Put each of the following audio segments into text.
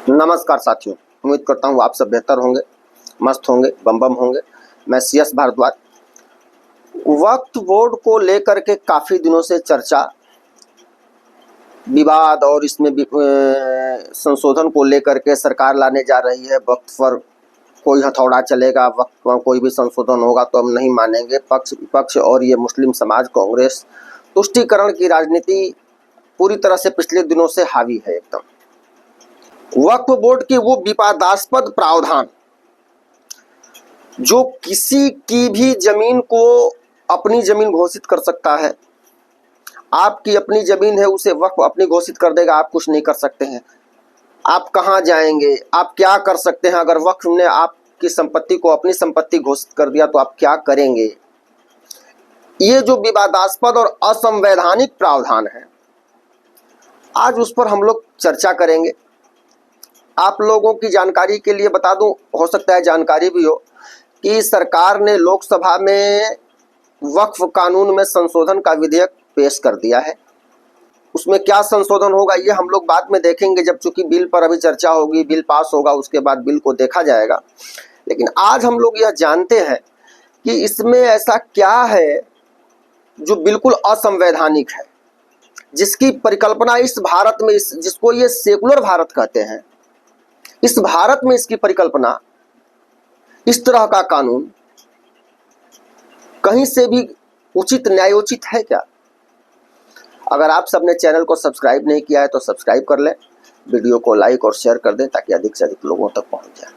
नमस्कार साथियों, उम्मीद करता हूँ आप सब बेहतर होंगे, मस्त होंगे, बम बम होंगे। मैं CS भारद्वाज। वक्फ बोर्ड को लेकर के काफ़ी दिनों से चर्चा, विवाद और इसमें संशोधन को लेकर के सरकार लाने जा रही है। वक्फ पर कोई हथौड़ा चलेगा, वक्फ पर कोई भी संशोधन होगा तो हम नहीं मानेंगे। पक्ष विपक्ष और ये मुस्लिम समाज, कांग्रेस तुष्टीकरण की राजनीति पूरी तरह से पिछले दिनों से हावी है एकदम। वक्फ बोर्ड के वो विवादास्पद प्रावधान जो किसी की भी जमीन को अपनी जमीन घोषित कर सकता है। आपकी अपनी जमीन है, उसे वक्फ अपनी घोषित कर देगा, आप कुछ नहीं कर सकते हैं। आप कहाँ जाएंगे, आप क्या कर सकते हैं? अगर वक्फ ने आपकी संपत्ति को अपनी संपत्ति घोषित कर दिया तो आप क्या करेंगे? ये जो विवादास्पद और असंवैधानिक प्रावधान है, आज उस पर हम लोग चर्चा करेंगे। आप लोगों की जानकारी के लिए बता दूं, हो सकता है जानकारी भी हो, कि सरकार ने लोकसभा में वक्फ कानून में संशोधन का विधेयक पेश कर दिया है। उसमें क्या संशोधन होगा ये हम लोग बाद में देखेंगे, जब चूंकि बिल पर अभी चर्चा होगी, बिल पास होगा, उसके बाद बिल को देखा जाएगा। लेकिन आज हम लोग यह जानते हैं कि इसमें ऐसा क्या है जो बिल्कुल असंवैधानिक है, जिसकी परिकल्पना इस भारत में, जिसको ये सेकुलर भारत कहते हैं, इस भारत में इसकी परिकल्पना, इस तरह का कानून कहीं से भी उचित न्यायोचित है क्या? अगर आप सबने चैनल को सब्सक्राइब नहीं किया है तो सब्सक्राइब कर लें, वीडियो को लाइक और शेयर कर दें ताकि अधिक से अधिक लोगों तक पहुंच जाए।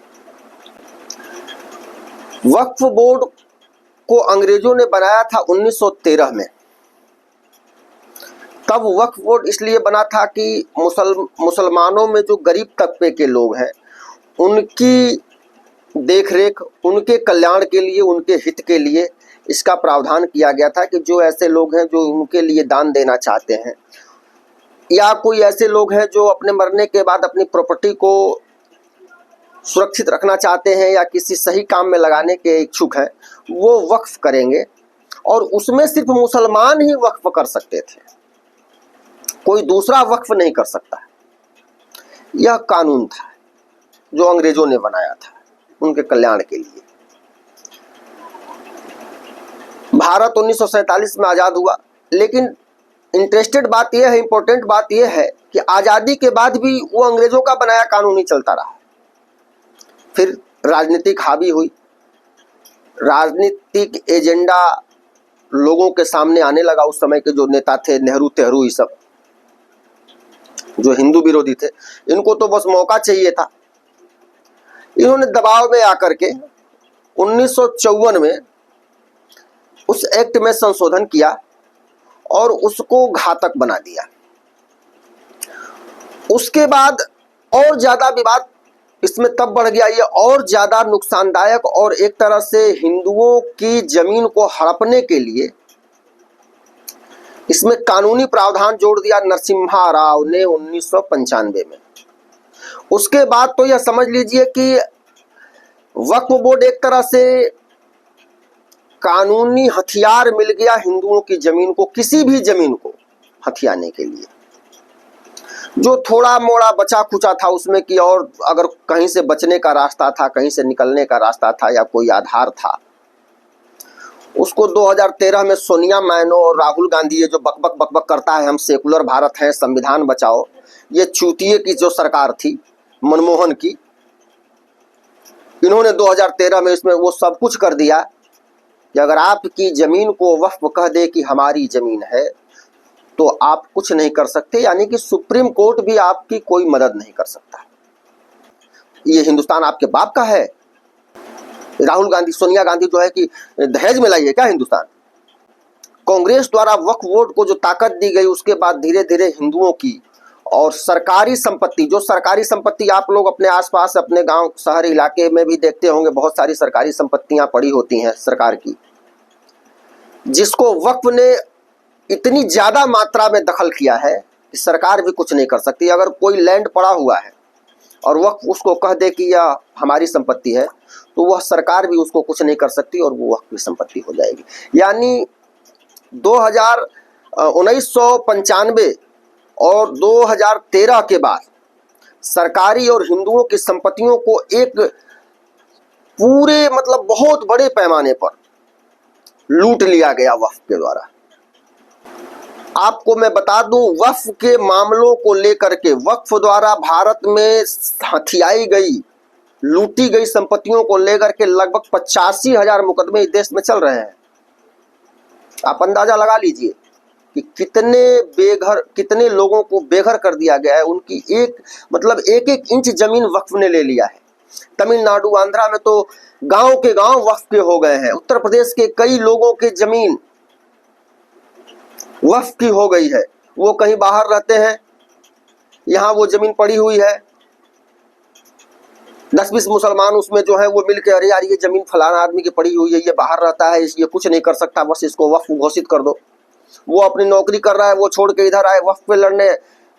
वक्फ बोर्ड को अंग्रेजों ने बनाया था 1913 में। तब वक्फ बोर्ड इसलिए बना था कि मुसलमानों में जो गरीब तबके के लोग हैं, उनकी देखरेख, उनके कल्याण के लिए, उनके हित के लिए इसका प्रावधान किया गया था कि जो ऐसे लोग हैं जो उनके लिए दान देना चाहते हैं, या कोई ऐसे लोग हैं जो अपने मरने के बाद अपनी प्रॉपर्टी को सुरक्षित रखना चाहते हैं या किसी सही काम में लगाने के इच्छुक हैं, वो वक्फ करेंगे। और उसमें सिर्फ मुसलमान ही वक्फ कर सकते थे, कोई दूसरा वक्फ नहीं कर सकता। यह कानून था जो अंग्रेजों ने बनाया था उनके कल्याण के लिए। भारत 1947 में आज़ाद हुआ, लेकिन इंटरेस्टेड बात यह है, इंपॉर्टेंट बात यह है कि आज़ादी के बाद भी वो अंग्रेजों का बनाया कानून ही चलता रहा। फिर राजनीतिक हावी हुई, राजनीतिक एजेंडा लोगों के सामने आने लगा। उस समय के जो नेता थे, नेहरू तेहरू, ये सब जो हिंदू विरोधी थे, इनको तो बस मौका चाहिए था। इन्होंने दबाव में आकर के 1954 में उस एक्ट में संशोधन किया और उसको घातक बना दिया। उसके बाद और ज्यादा विवाद इसमें तब बढ़ गया, ये और ज्यादा नुकसानदायक, और एक तरह से हिंदुओं की जमीन को हड़पने के लिए इसमें कानूनी प्रावधान जोड़ दिया नरसिम्हा राव ने 1995 में। उसके बाद तो यह समझ लीजिए कि वक्फ बोर्ड एक तरह से कानूनी हथियार मिल गया हिंदुओं की जमीन को, किसी भी जमीन को हथियाने के लिए। जो थोड़ा मोड़ा बचा खुचा था उसमें कि, और अगर कहीं से बचने का रास्ता था, कहीं से निकलने का रास्ता था या कोई आधार था, उसको 2013 में सोनिया मैनो और राहुल गांधी, ये जो बकबक बकबक करता है हम सेकुलर भारत हैं, संविधान बचाओ, ये चूतिए की जो सरकार थी मनमोहन की, इन्होंने 2013 में इसमें वो सब कुछ कर दिया कि अगर आपकी जमीन को वक्फ कह दे कि हमारी जमीन है तो आप कुछ नहीं कर सकते, यानी कि सुप्रीम कोर्ट भी आपकी कोई मदद नहीं कर सकता। ये हिंदुस्तान आपके बाप का है। राहुल गांधी, सोनिया गांधी जो है कि दहेज में लाई है क्या हिंदुस्तान? कांग्रेस द्वारा वक्फ बोर्ड को जो ताकत दी गई, उसके बाद धीरे धीरे हिंदुओं की और सरकारी संपत्ति, जो सरकारी संपत्ति आप लोग अपने आसपास, अपने गांव शहर इलाके में भी देखते होंगे, बहुत सारी सरकारी संपत्तियां पड़ी होती हैं सरकार की, जिसको वक्फ ने इतनी ज्यादा मात्रा में दखल किया है कि सरकार भी कुछ नहीं कर सकती। अगर कोई लैंड पड़ा हुआ है और वक्फ उसको कह दे कि यह हमारी संपत्ति है, तो वह सरकार भी उसको कुछ नहीं कर सकती और वो वक्फ की संपत्ति हो जाएगी। यानी 1995 और 2013 के बाद सरकारी और हिंदुओं की संपत्तियों को एक पूरे मतलब बहुत बड़े पैमाने पर लूट लिया गया वक्फ के द्वारा। आपको मैं बता दूं, वक्फ के मामलों को लेकर के वक्फ द्वारा भारत में हथियाई गई, लूटी गई संपत्तियों को लेकर के लगभग 85,000 मुकदमे इस देश में चल रहे हैं। आप अंदाजा लगा लीजिए कि कितने लोगों को बेघर कर दिया गया है। उनकी एक एक इंच जमीन वक्फ ने ले लिया है। तमिलनाडु, आंध्रा में तो गांव के गांव वक्फ के हो गए हैं। उत्तर प्रदेश के कई लोगों की जमीन वक्फ की हो गई है। वो कहीं बाहर रहते हैं, यहाँ वो जमीन पड़ी हुई है, 10-20 मुसलमान उसमें जो है वो मिलके, अरे यार ये जमीन फलाना आदमी की पड़ी हुई है, ये बाहर रहता है, ये कुछ नहीं कर सकता, बस इसको वक्फ घोषित कर दो। वो अपनी नौकरी कर रहा है, वो छोड़ के इधर आए वक्फ पे लड़ने,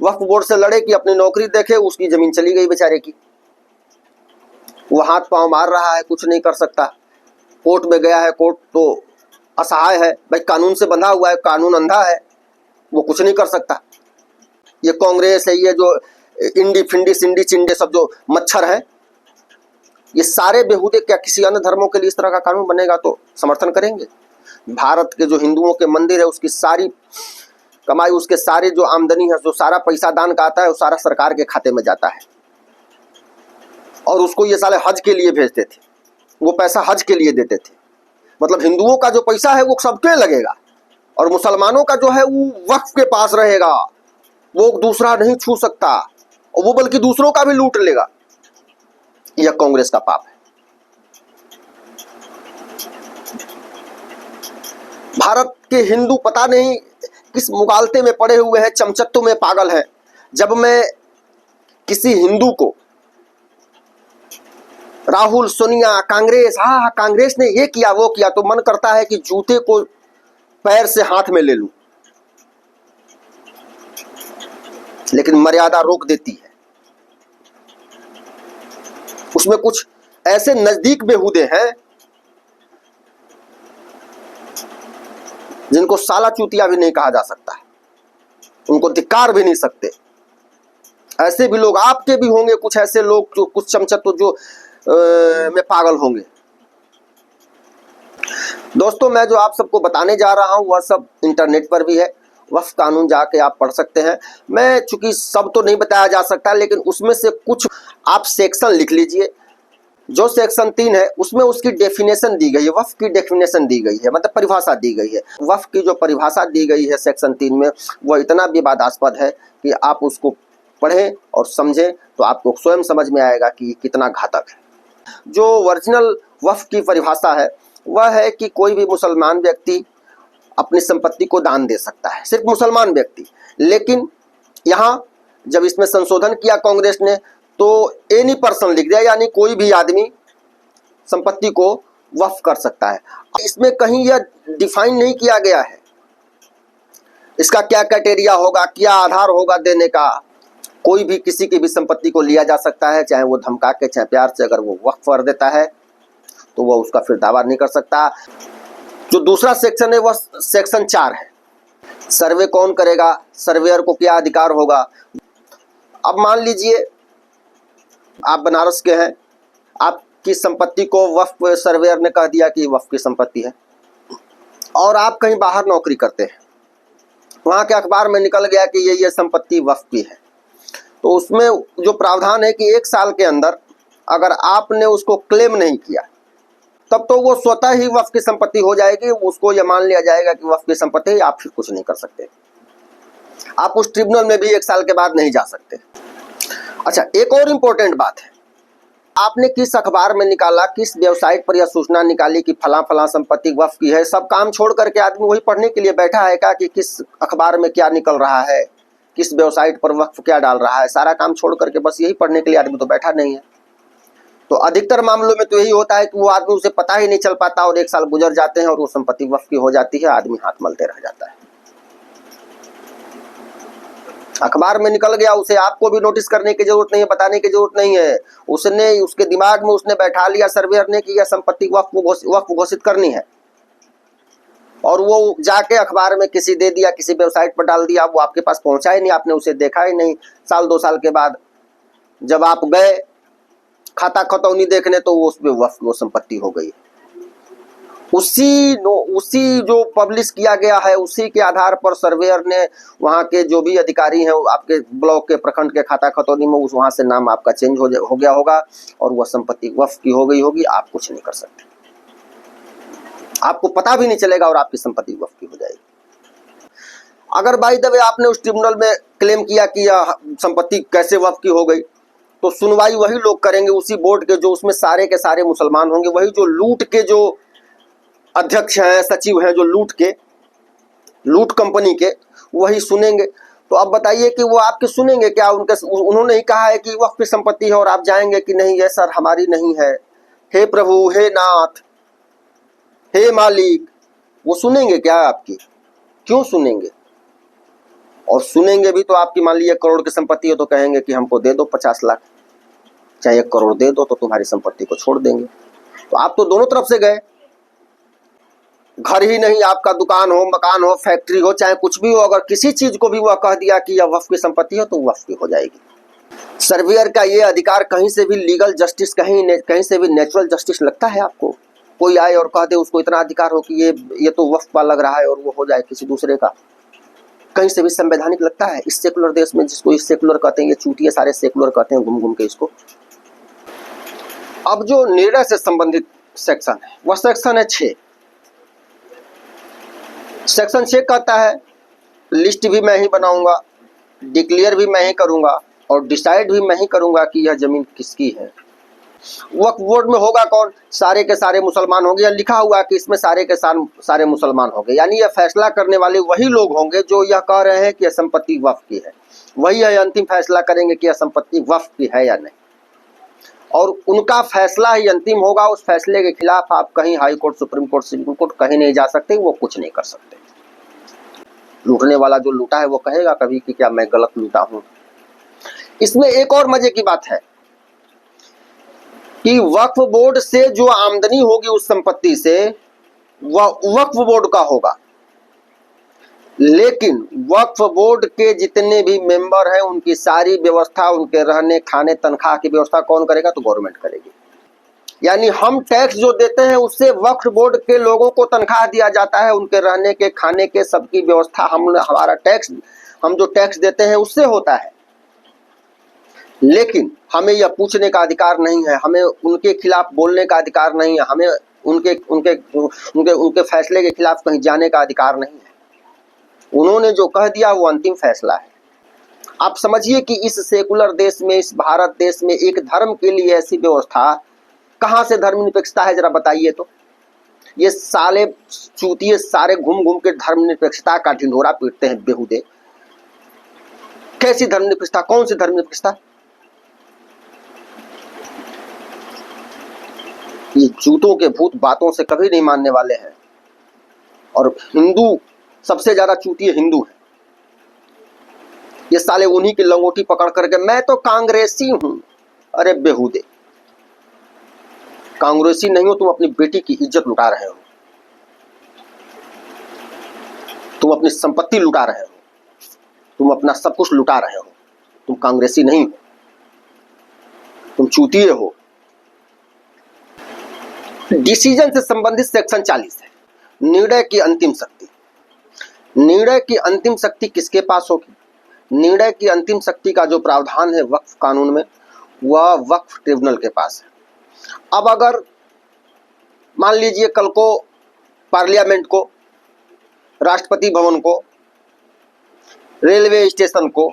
वक्फ बोर्ड से लड़े कि अपनी नौकरी देखे, उसकी जमीन चली गई बेचारे की। वो हाथ पांव मार रहा है, कुछ नहीं कर सकता। कोर्ट में गया है, कोर्ट तो असहाय है, भाई कानून से बंधा हुआ है, कानून अंधा है, वो कुछ नहीं कर सकता। ये कांग्रेस है, ये जो इंडी फिंडी सिंडी चिंडे सब जो मच्छर है, ये सारे बेहूदे क्या किसी अन्य धर्मों के लिए इस तरह का कानून बनेगा तो समर्थन करेंगे? भारत के जो हिंदुओं के मंदिर है, उसकी सारी कमाई, उसके सारे जो आमदनी है, जो सारा पैसा दान का आता है, वो सारा सरकार के खाते में जाता है। और उसको ये साले हज के लिए भेजते थे, वो पैसा हज के लिए देते थे। मतलब हिंदुओं का जो पैसा है वो सबके लगेगा, और मुसलमानों का जो है वो वक्फ के पास रहेगा, वो दूसरा नहीं छू सकता, और वो बल्कि दूसरों का भी लूट लेगा। यह कांग्रेस का पाप है। भारत के हिंदू पता नहीं किस मुगालते में पड़े हुए हैं, चमचत्तों में पागल है। जब मैं किसी हिंदू को राहुल, सोनिया, कांग्रेस, हाँ कांग्रेस ने ये किया वो किया, तो मन करता है कि जूते को पैर से हाथ में ले लूं, लेकिन मर्यादा रोक देती है। उसमें कुछ ऐसे नजदीक बेहूदे हैं जिनको साला चूतिया भी नहीं कहा जा सकता, उनको धिक्कार भी नहीं सकते। ऐसे भी लोग आपके भी होंगे, कुछ ऐसे लोग जो कुछ चमचत्व जो में पागल होंगे। दोस्तों, मैं जो आप सबको बताने जा रहा हूं वह सब इंटरनेट पर भी है, वक्फ कानून जाके आप पढ़ सकते हैं। मैं चूंकि सब तो नहीं बताया जा सकता, लेकिन उसमें से कुछ आप सेक्शन लिख लीजिए। जो सेक्शन 3 है उसमें उसकी डेफिनेशन दी गई है, वक्फ की डेफिनेशन दी गई है, मतलब परिभाषा दी गई है। वक्फ की जो परिभाषा दी गई है सेक्शन 3 में, वह इतना विवादास्पद है कि आप उसको पढ़ें और समझें तो आपको स्वयं समझ में आएगा कि कितना घातक है। जो ओरिजिनल वक्फ की परिभाषा है वह है कि कोई भी मुसलमान व्यक्ति अपनी संपत्ति को दान दे सकता है, सिर्फ मुसलमान व्यक्ति। लेकिन यहाँ जब इसमें संशोधन किया कांग्रेस ने, तो एनी पर्सन लिख दिया, यानी कोई भी आदमी संपत्ति को वक्फ कर सकता है। इसमें कहीं यह डिफाइन नहीं किया गया है इसका क्या क्राइटेरिया होगा, क्या आधार होगा देने का। कोई भी किसी की भी संपत्ति को लिया जा सकता है, चाहे वो धमका के चाहे प्यार से। अगर वो वक्फ कर देता है तो वह उसका फिर दावा नहीं कर सकता। जो दूसरा सेक्शन है वह सेक्शन 4 है। सर्वे कौन करेगा, सर्वेयर को क्या अधिकार होगा। अब मान लीजिए आप बनारस के हैं, आपकी संपत्ति को वक्फ सर्वेयर ने कह दिया कि वक्फ की संपत्ति है, और आप कहीं बाहर नौकरी करते हैं, वहाँ के अखबार में निकल गया कि ये संपत्ति वक्फ की है। तो उसमें जो प्रावधान है कि 1 साल के अंदर अगर आपने उसको क्लेम नहीं किया तब तो वो स्वतः ही वक्फ की संपत्ति हो जाएगी। उसको ये मान लिया जाएगा कि वक्फ की संपत्ति है, आप फिर कुछ नहीं कर सकते। आप उस ट्रिब्यूनल में भी 1 साल के बाद नहीं जा सकते। अच्छा, एक और इम्पोर्टेंट बात है, आपने किस अखबार में निकाला, किस वेबसाइट पर यह सूचना निकाली कि फला फला संपत्ति वक्फ की है, सब काम छोड़ करके आदमी वही पढ़ने के लिए बैठा है क्या कि किस अखबार में क्या निकल रहा है, किस वेबसाइट पर वक्फ क्या डाल रहा है। सारा काम छोड़ करके बस यही पढ़ने के लिए आदमी तो बैठा नहीं है। तो अधिकतर मामलों में तो यही होता है कि वो आदमी उसे पता ही नहीं चल पाता और 1 साल गुजर जाते हैं और वो संपत्ति वक्फ की हो जाती है, आदमी हाथ मलते रह जाता है। अखबार में निकल गया, उसे आपको भी नोटिस करने की जरूरत नहीं है, बताने की जरूरत नहीं है। उसने उसके दिमाग में उसने बैठा लिया सर्वेयर ने कि यह संपत्ति वक्फ घोषित करनी है, और वो जाके अखबार में किसी दे दिया, किसी वेबसाइट पर डाल दिया, वो आपके पास पहुंचा ही नहीं, आपने उसे देखा ही नहीं। साल 2 साल के बाद जब आप गए खाता खतौनी देखने तो वो उसमें वक्फ वो संपत्ति हो गई। उसी जो पब्लिश किया गया है उसी के आधार पर सर्वेयर ने वहाँ के जो भी अधिकारी हैं आपके ब्लॉक के प्रखंड के खाता खतौनी में उस वहाँ से नाम आपका चेंज हो गया होगा और वह संपत्ति वक्फ की हो गई होगी। आप कुछ नहीं कर सकते, आपको पता भी नहीं चलेगा और आपकी संपत्ति वक्फ की हो जाएगी। अगर बाय द वे आपने उस ट्रिब्यूनल में क्लेम किया कि यह संपत्ति कैसे वक्फ की हो गई, तो सुनवाई वही लोग करेंगे, उसी बोर्ड के जो उसमें सारे के सारे मुसलमान होंगे, वही जो लूट के जो अध्यक्ष हैं सचिव हैं, जो लूट कंपनी के, वही सुनेंगे। तो अब बताइए कि वो आपके सुनेंगे क्या? उन्होंने ही कहा है कि वक्फ की संपत्ति है और आप जाएंगे कि नहीं ये सर हमारी नहीं है, हे प्रभु, हे नाथ, हे मालिक, वो सुनेंगे क्या आपकी? क्यों सुनेंगे? और सुनेंगे भी तो आपकी मान लीजिए 1 करोड़ की संपत्ति है तो कहेंगे कि हमको दे दो 50 लाख, चाहे 1 करोड़ दे दो तो तुम्हारी संपत्ति को छोड़ देंगे। तो आप तो दोनों तरफ से गए, घर ही नहीं आपका दुकान हो, मकान हो, फैक्ट्री हो, चाहे कुछ भी हो, अगर किसी चीज को भी वह कह दिया कि यह वक्फ की संपत्ति हो तो वक्फ की हो जाएगी। सर्वेयर का ये अधिकार कहीं से भी लीगल जस्टिस, कहीं से भी नेचुरल जस्टिस लगता है आपको? कोई आए और कह दे उसको इतना अधिकार हो कि ये तो वक्फ का लग रहा है और वो हो जाए किसी दूसरे का, कहीं से भी संवैधानिक लगता है? इस सेकुलर देश में, जिसको इस सेकुलर कहते हैं, ये चूतिया सारे सेकुलर कहते हैं घूम घूम के इसको। अब जो निर्णय से संबंधित सेक्शन है वह सेक्शन है 6। सेक्शन 6 कहता है लिस्ट भी मैं ही बनाऊंगा, डिक्लेयर भी मैं ही करूंगा और डिसाइड भी मैं ही करूंगा कि यह जमीन किसकी है। वक्फ बोर्ड में होगा कौन? सारे के सारे मुसलमान होंगे, या लिखा हुआ कि इसमें सारे के सारे मुसलमान होंगे, यानी यह फैसला करने वाले वही लोग होंगे जो यह कह रहे हैं कि यह संपत्ति वक्फ की है। वही यह अंतिम फैसला करेंगे कि यह संपत्ति वक्फ की है या नहीं, और उनका फैसला ही अंतिम होगा। उस फैसले के खिलाफ आप कहीं high court, supreme court, civil court कहीं नहीं जा सकते, वो कुछ नहीं कर सकते। लूटने वाला जो लूटा है वो कहेगा कभी कि क्या मैं गलत लूटा हूं। इसमें एक और मजे की बात है कि वक्फ बोर्ड से जो आमदनी होगी उस संपत्ति से वह वक्फ बोर्ड का होगा, लेकिन वक्फ बोर्ड के जितने भी मेंबर हैं उनकी सारी व्यवस्था, उनके रहने खाने तनख्वाह की व्यवस्था कौन करेगा? तो गवर्नमेंट करेगी। यानी हम टैक्स जो देते हैं उससे वक्फ बोर्ड के लोगों को तनख्वाह दिया जाता है, उनके रहने के खाने के सबकी व्यवस्था हमारा टैक्स, हम जो टैक्स देते हैं उससे होता है। लेकिन हमें यह पूछने का अधिकार नहीं है, हमें उनके खिलाफ बोलने का अधिकार नहीं है, हमें उनके उनके उनके उनके फैसले के खिलाफ कहीं जाने का अधिकार नहीं है। उन्होंने जो कह दिया वो अंतिम फैसला है। आप समझिए कि इस सेकुलर देश में, इस भारत देश में एक धर्म के लिए ऐसी व्यवस्था, कहाँ से धर्मनिरपेक्षता है जरा बताइए तो? ये साले चूतिए सारे घूम घूम के धर्मनिरपेक्षता का ढिंढोरा पीटते हैं बेहुदे। कैसी धर्मनिरपेक्षता? कौन सी धर्मनिरपेक्षता? ये जूतों के भूत बातों से कभी नहीं मानने वाले हैं, और हिंदू सबसे ज्यादा चूतिए हिंदू है। ये साले उन्हीं की लंगोटी पकड़ करके मैं तो कांग्रेसी हूं। अरे बेहुदे, कांग्रेसी नहीं हो, तुम अपनी बेटी की इज्जत लुटा रहे हो, तुम अपनी संपत्ति लुटा रहे हो, तुम अपना सब कुछ लुटा रहे हो। तुम कांग्रेसी नहीं हो, तुम चूतिए हो। डिसीजन से संबंधित सेक्शन 40 है, निर्णय की अंतिम शक्ति। निर्णय की अंतिम शक्ति किसके पास होगी? निर्णय की अंतिम शक्ति का जो प्रावधान है वक्फ कानून में, वह वक्फ ट्रिब्यूनल के पास है। अब अगर मान लीजिए कल को पार्लियामेंट को, राष्ट्रपति भवन को, रेलवे स्टेशन को,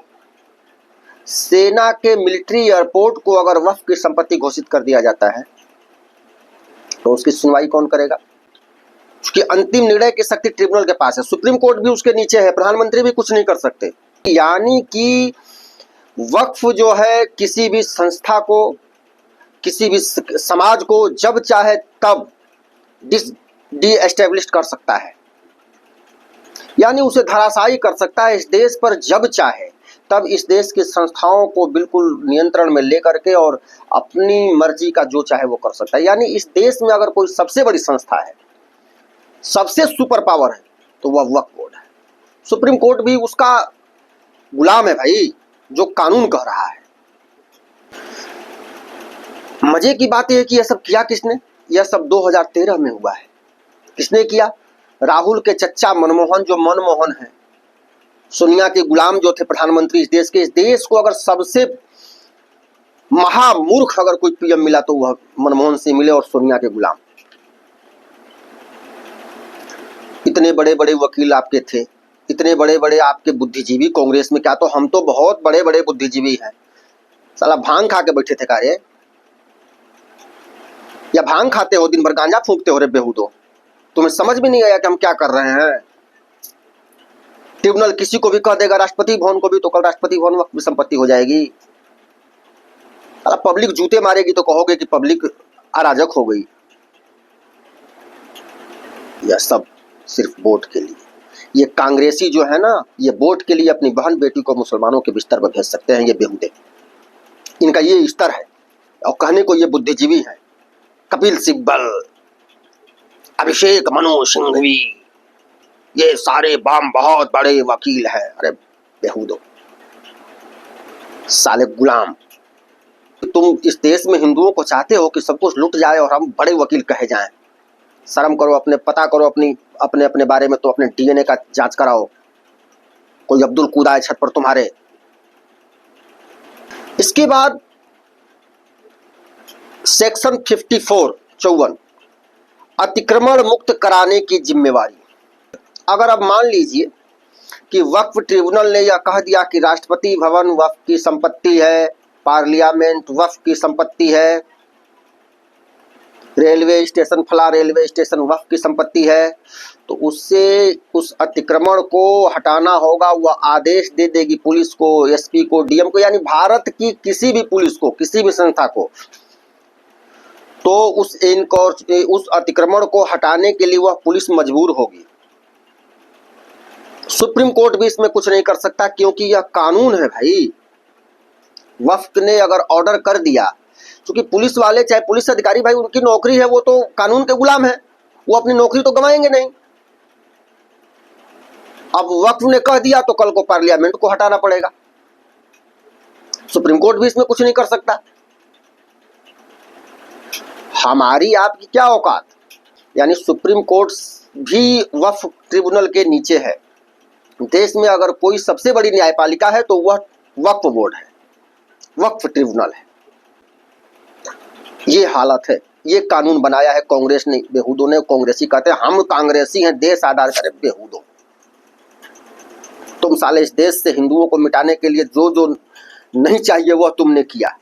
सेना के मिलिट्री एयरपोर्ट को अगर वक्फ की संपत्ति घोषित कर दिया जाता है तो उसकी सुनवाई कौन करेगा? उसकी अंतिम निर्णय की शक्ति ट्रिब्यूनल के पास है। सुप्रीम कोर्ट भी उसके नीचे है, प्रधानमंत्री भी कुछ नहीं कर सकते। यानी कि वक्फ जो है किसी भी संस्था को, किसी भी समाज को जब चाहे तब डी एस्टेब्लिश कर सकता है, यानी उसे धराशायी कर सकता है इस देश पर जब चाहे तब। इस देश की संस्थाओं को बिल्कुल नियंत्रण में लेकर के और अपनी मर्जी का जो चाहे वो कर सकता है। यानी इस देश में अगर कोई सबसे बड़ी संस्था है, सबसे सुपर पावर है, तो वह वक्फ बोर्ड है। सुप्रीम कोर्ट भी उसका गुलाम है भाई, जो कानून कह रहा है। मजे की बात यह है कि यह सब किया किसने? यह सब 2013 में हुआ है। किसने किया? राहुल के चच्चा मनमोहन, जो मनमोहन है, सोनिया के गुलाम जो थे प्रधानमंत्री इस देश को अगर सबसे महामूर्ख अगर कोई पीएम मिला तो वह मनमोहन सिंह मिले और सोनिया के गुलाम। इतने बड़े बड़े वकील आपके थे, इतने बड़े बड़े आपके बुद्धिजीवी कांग्रेस में, क्या तो हम तो बहुत बड़े बड़े बुद्धिजीवी हैं। साला भांग खा के बैठे थे कार्य, या भांग खाते हो दिन भर, गांजा फूंकते हो रे बेहूदो? तुम्हें समझ में नहीं आया कि हम क्या कर रहे हैं? ट्रिब्यूनल किसी को भी कह देगा, राष्ट्रपति भवन को भी, तो कल राष्ट्रपति भवन वक्त संपत्ति हो जाएगी। पब्लिक जूते मारेगी तो कहोगे कि पब्लिक अराजक हो गई। यह सब सिर्फ वोट के लिए। ये कांग्रेसी जो है ना, ये वोट के लिए अपनी बहन बेटी को मुसलमानों के बिस्तर पर भेज सकते हैं। ये बेहुदे, इनका ये स्तर है। और कहने को ये बुद्धिजीवी है। कपिल सिब्बल, अभिषेक मनु सिंघवी, ये सारे बहुत बड़े वकील हैं। अरे बेहुदो, साले गुलाम। तुम इस देश में हिंदुओं को चाहते हो कि सब कुछ लुट जाए और हम बड़े वकील कहे जाएं। शर्म करो, अपने पता करो, अपने बारे में तो अपने डीएनए का जांच कराओ। कोई अब्दुल कूदा है छत पर तुम्हारे। इसके बाद सेक्शन 54 अतिक्रमण मुक्त कराने की जिम्मेवारी। अगर अब मान लीजिए कि वक्फ ट्रिब्यूनल ने यह कह दिया कि राष्ट्रपति भवन वक्फ की संपत्ति है, पार्लियामेंट वक्फ की संपत्ति है, रेलवे स्टेशन, फला रेलवे स्टेशन वक्फ की संपत्ति है, तो उससे उस अतिक्रमण को हटाना होगा। वह आदेश दे देगी पुलिस को, एसपी को, डीएम को, यानी भारत की किसी भी पुलिस को, किसी भी संस्था को। तो उस अतिक्रमण को हटाने के लिए वह पुलिस मजबूर होगी। सुप्रीम कोर्ट भी इसमें कुछ नहीं कर सकता, क्योंकि यह कानून है भाई। वक्फ ने अगर ऑर्डर कर दिया, क्योंकि पुलिस वाले, चाहे पुलिस अधिकारी भाई, उनकी नौकरी है, वो तो कानून के गुलाम है, वो अपनी नौकरी तो गंवाएंगे नहीं। अब वक्फ ने कह दिया तो कल को पार्लियामेंट को हटाना पड़ेगा। सुप्रीम कोर्ट भी इसमें कुछ नहीं कर सकता। हमारी आपकी क्या औकात? यानी सुप्रीम कोर्ट भी वक्फ ट्रिब्यूनल के नीचे है। देश में अगर कोई सबसे बड़ी न्यायपालिका है तो वह वक्फ बोर्ड है, वक्फ ट्रिब्यूनल है। ये हालत है। ये कानून बनाया है कांग्रेस ने, बेहूदों ने। कांग्रेसी कहते हैं हम कांग्रेसी हैं, देश आधार करें। बेहूदों, तुम साले इस देश से हिंदुओं को मिटाने के लिए जो जो नहीं चाहिए वह तुमने किया।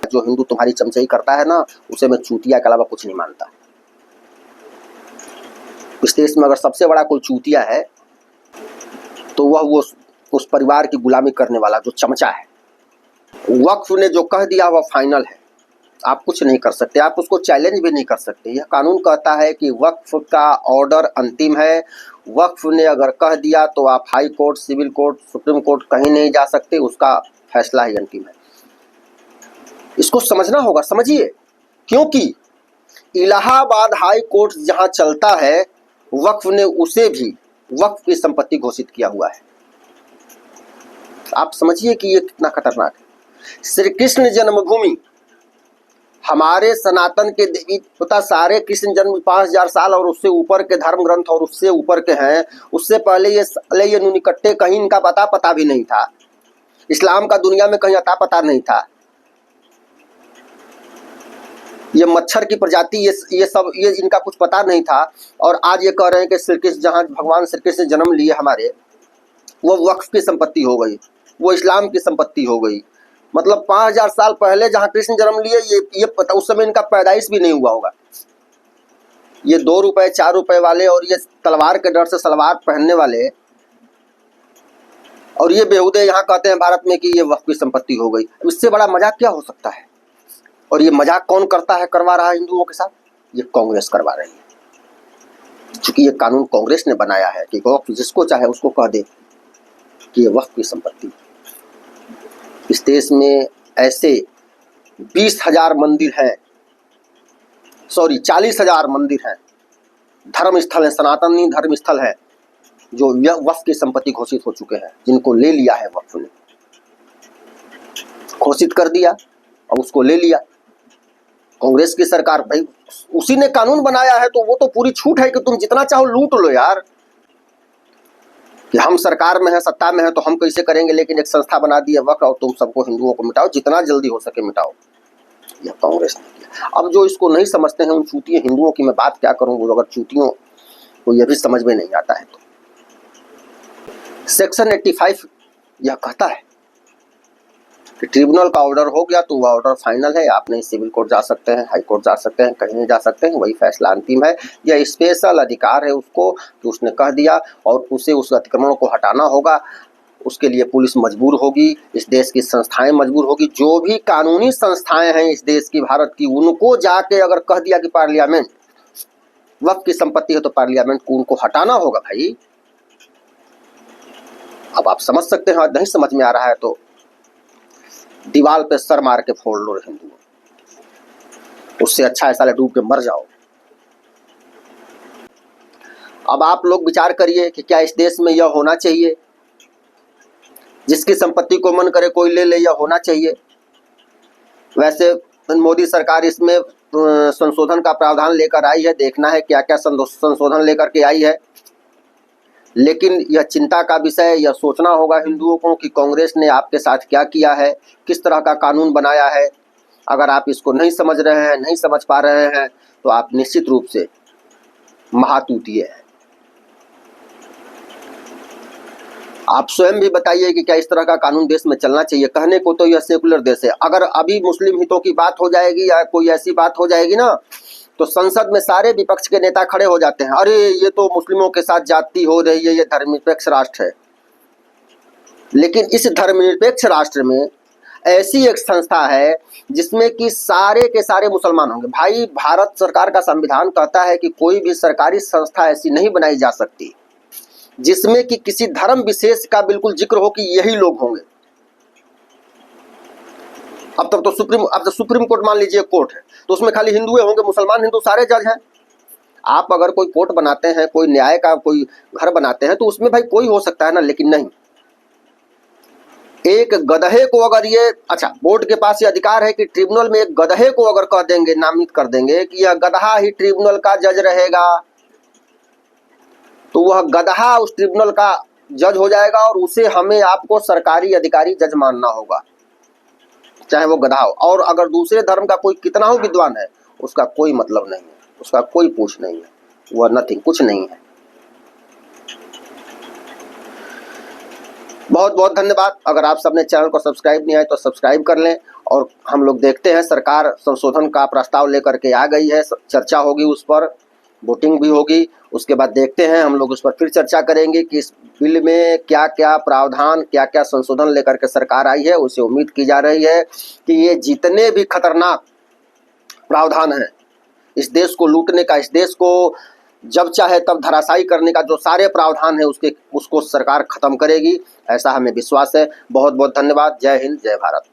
जो हिंदू तुम्हारी चमचाई करता है ना, उसे मैं चूतिया के अलावा कुछ नहीं मानता। इस देश में अगर सबसे बड़ा कोई चूतिया है तो वह वो उस परिवार की गुलामी करने वाला जो चमचा है। वक्फ ने जो कह दिया वह फाइनल है, आप कुछ नहीं कर सकते, आप उसको चैलेंज भी नहीं कर सकते। यह कानून कहता है कि वक्फ का ऑर्डर अंतिम है। वक्फ ने अगर कह दिया तो आप high court, civil court, supreme court कहीं नहीं जा सकते, उसका फैसला ही अंतिम है। इसको समझना होगा, समझिए। क्योंकि इलाहाबाद हाई कोर्ट जहां चलता है, वक्फ ने उसे भी वक्फ की संपत्ति घोषित किया हुआ है। आप समझिए कि ये कितना खतरनाक है। श्री कृष्ण जन्मभूमि, हमारे सनातन के देवी देवता सारे कृष्ण जन्म 5000 साल और उससे ऊपर के धर्म ग्रंथ और उससे ऊपर के हैं। उससे पहले ये नुनिकट्टे कहीं इनका पता भी नहीं था। इस्लाम का दुनिया में कहीं अता पता नहीं था। ये मच्छर की प्रजाति, ये सब इनका कुछ पता नहीं था। और आज ये कह रहे हैं कि श्री कृष्ण, जहाँ भगवान श्री कृष्ण जन्म लिए हमारे, वो वक्फ की संपत्ति हो गई, वो इस्लाम की संपत्ति हो गई। मतलब 5000 साल पहले जहाँ कृष्ण जन्म लिए, ये पता, उस समय इनका पैदाइश भी नहीं हुआ होगा। ये 2 रुपए 4 रुपए वाले और ये तलवार के डर से सलवार पहनने वाले, और ये बेहुदे यहाँ कहते हैं भारत में कि ये वक्फ की संपत्ति हो गई। इससे बड़ा मजाक क्या हो सकता है? और ये मजाक कौन करता है, करवा रहा है हिंदुओं के साथ? ये कांग्रेस करवा रही है। क्योंकि ये कानून कांग्रेस ने बनाया है कि वक्फ जिसको चाहे उसको कह दे कि ये वक्फ की संपत्ति। इस देश में ऐसे 20,000 मंदिर हैं, 40,000 मंदिर हैं, धर्म स्थल है, सनातनी धर्म स्थल है, जो वक्फ की संपत्ति घोषित हो चुके हैं, जिनको ले लिया है वक्फ ने, घोषित कर दिया। अब उसको ले लिया कांग्रेस की सरकार। भाई उसी ने कानून बनाया है तो वो तो पूरी छूट है कि तुम जितना चाहो लूट लो यार, कि हम सरकार में है, सत्ता में है तो हम कैसे करेंगे, लेकिन एक संस्था बना दी है वक्फ और तुम सबको हिंदुओं को मिटाओ, जितना जल्दी हो सके मिटाओ। यह कांग्रेस ने किया। अब जो इसको नहीं समझते हैं उन चूतिए हिंदुओं की मैं बात क्या करूं, वो अगर चूतियों को यह भी समझ में नहीं आता है तो सेक्शन 85 यह कहता है कि ट्रिब्यूनल का ऑर्डर हो गया तो वह ऑर्डर फाइनल है, आप नहीं सिविल कोर्ट जा सकते हैं, हाई कोर्ट जा सकते हैं, कहीं नहीं जा सकते हैं, वही फैसला अंतिम है। यह स्पेशल अधिकार है उसको कि उसने कह दिया और उसे उस अतिक्रमण को हटाना होगा। उसके लिए पुलिस मजबूर होगी, इस देश की संस्थाएं मजबूर होगी, जो भी कानूनी संस्थाएं हैं इस देश की, भारत की, उनको जाके अगर कह दिया कि पार्लियामेंट वक्फ की संपत्ति है तो पार्लियामेंट को उनको हटाना होगा। भाई अब आप समझ सकते हैं, नहीं समझ में आ रहा है तो दीवार पे सर मार के फोड़ लो हिंदू, उससे अच्छा ऐसा डूब के मर जाओ। अब आप लोग विचार करिए कि क्या इस देश में यह होना चाहिए, जिसकी संपत्ति को मन करे कोई ले ले, यह होना चाहिए? वैसे मोदी सरकार इसमें संशोधन का प्रावधान लेकर आई है, देखना है क्या क्या संशोधन लेकर के आई है, लेकिन यह चिंता का विषय, यह सोचना होगा हिंदुओं को कि कांग्रेस ने आपके साथ क्या किया है, किस तरह का कानून बनाया है। अगर आप इसको नहीं समझ रहे हैं, नहीं समझ पा रहे हैं तो आप निश्चित रूप से महातूतिए हैं। आप स्वयं भी बताइए कि क्या इस तरह का कानून देश में चलना चाहिए। कहने को तो यह सेकुलर देश है, अगर अभी मुस्लिम हितों की बात हो जाएगी या कोई ऐसी बात हो जाएगी ना तो संसद में सारे विपक्ष के नेता खड़े हो जाते हैं, अरे ये तो मुस्लिमों के साथ जाति हो रही है, ये धर्मनिरपेक्ष राष्ट्र है। लेकिन इस धर्मनिरपेक्ष राष्ट्र में ऐसी एक संस्था है जिसमें कि सारे के सारे मुसलमान होंगे। भाई भारत सरकार का संविधान कहता है कि कोई भी सरकारी संस्था ऐसी नहीं बनाई जा सकती जिसमें कि किसी धर्म विशेष का बिल्कुल जिक्र हो कि यही लोग होंगे। अब तो सुप्रीम कोर्ट मान लीजिए कोर्ट है तो उसमें खाली हिंदुए होंगे, मुसलमान हिंदू सारे जज हैं। आप अगर कोई कोर्ट बनाते हैं, कोई न्याय का कोई घर बनाते हैं तो उसमें भाई कोई हो सकता है ना, लेकिन नहीं। एक गधे को अगर ये बोर्ड के पास ये अधिकार है कि ट्रिब्यूनल में एक गधे को अगर कह देंगे, नामित कर देंगे कि यह गधा ही ट्रिब्यूनल का जज रहेगा, तो वह गधा उस ट्रिब्यूनल का जज हो जाएगा और उसे हमें आपको सरकारी अधिकारी जज मानना होगा, चाहे वो गधा हो। और अगर दूसरे धर्म का कोई कितना हो विद्वान है उसका कोई मतलब नहीं है, उसका कोई पूछ नहीं है, वह नथिंग, कुछ नहीं है। बहुत बहुत धन्यवाद। अगर आप सबने चैनल को सब्सक्राइब नहीं है तो सब्सक्राइब कर लें। और हम लोग देखते हैं, सरकार संशोधन का प्रस्ताव लेकर के आ गई है, चर्चा होगी उस पर, वोटिंग भी होगी, उसके बाद देखते हैं हम लोग उस पर फिर चर्चा करेंगे कि इस बिल में क्या क्या प्रावधान, क्या क्या संशोधन लेकर के सरकार आई है। उसे उम्मीद की जा रही है कि ये जितने भी खतरनाक प्रावधान हैं इस देश को लूटने का, इस देश को जब चाहे तब धराशायी करने का जो सारे प्रावधान है उसको सरकार खत्म करेगी, ऐसा हमें विश्वास है। बहुत बहुत धन्यवाद। जय हिंद, जय भारत।